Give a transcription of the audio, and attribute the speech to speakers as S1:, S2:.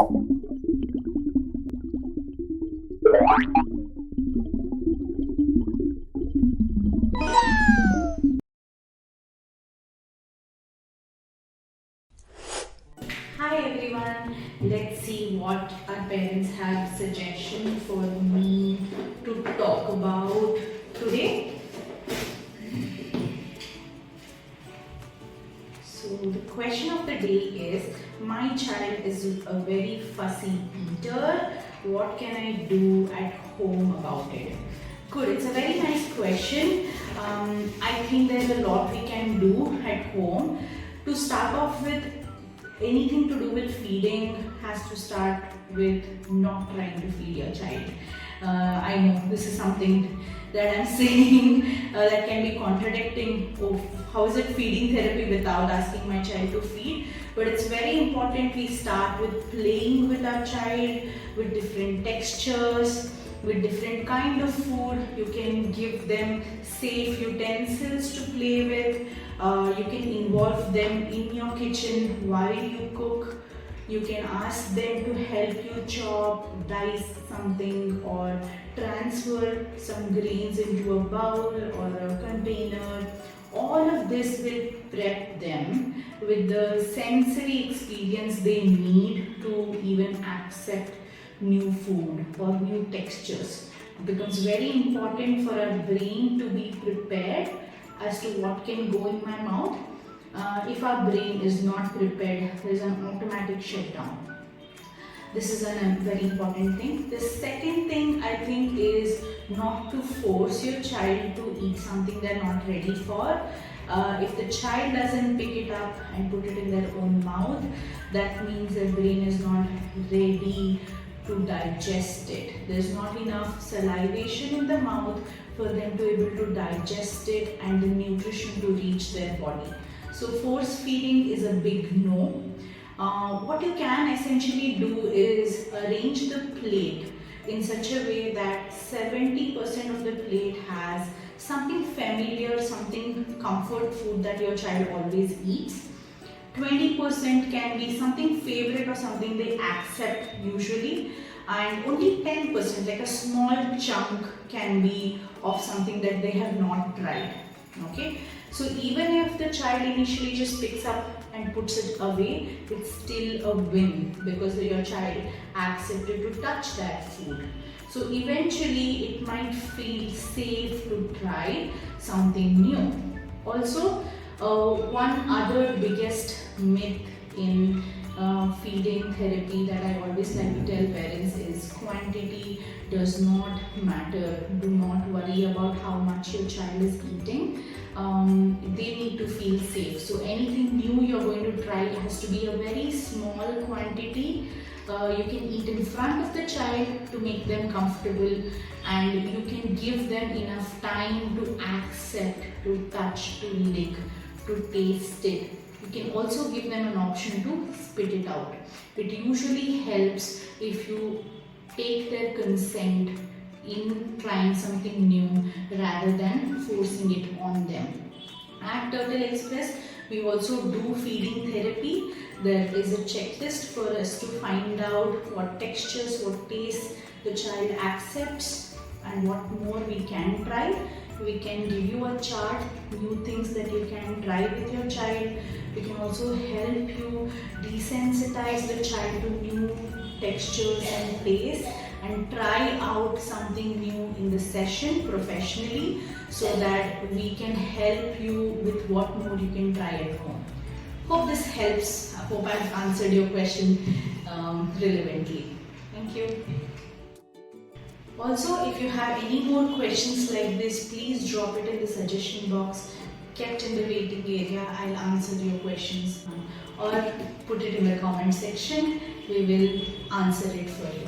S1: Hi everyone, let's see what our parents have suggestion for me to talk about today. So the question of the day is, my child is a very fussy eater. What can I do at home about it? Good, it's a very nice question. I think there's a lot we can do at home. To start off with, anything to do with feeding has to start with not trying to feed your child. I know this is something that I'm saying that can be contradicting of how is it feeding therapy without asking my child to feed, but it's very important we start with playing with our child with different textures, with different kind of food. You can give them safe utensils to play with. You can involve them in your kitchen while you cook. You can ask them to help you chop, dice something, or transfer some grains into a bowl or a container. All of this will prep them with the sensory experience they need to even accept new food or new textures. It becomes very important for our brain to be prepared as to what can go in my mouth. If our brain is not prepared, there is an automatic shutdown. This is a very important thing. The second thing I think is not to force your child to eat something they're not ready for. If the child doesn't pick it up and put it in their own mouth, that means their brain is not ready to digest it. There's not enough salivation in the mouth for them to be able to digest it and the nutrition to reach their body. So force feeding is a big no. What you can essentially do is arrange the plate in such a way that 70% of the plate has something familiar, something comfort food that your child always eats. 20% can be something favorite or something they accept usually, and only 10%, like a small chunk, can be of something that they have not tried. Okay, so even if the child initially just picks up and puts it away, it's still a win because your child accepted to touch that food. So eventually it might feel safe to try something new. Also, one other biggest myth in feeding therapy that I always like to tell parents is quantity does not matter. Do not worry about how much your child is eating. They need to feel safe. So anything new you're going to try has to be a very small quantity. You can eat in front of the child to make them comfortable, and you can give them enough time to accept, to touch, to lick, to taste it. You can also give them an option to spit it out. It usually helps if you take their consent in trying something new rather than forcing it on them. At Turtle Express, we also do feeding therapy. There is a checklist for us to find out what textures, what tastes the child accepts and what more we can try. We can give you a chart, new things that you can try with your child. We can also help you desensitize the child to new textures and tastes and try out something new in the session professionally so that we can help you with what more you can try at home. Hope this helps. I hope I've answered your question relevantly. Thank you. Also, if you have any more questions like this, please drop it in the suggestion box kept in the waiting area. I'll answer your questions or put it in the comment section. We will answer it for you.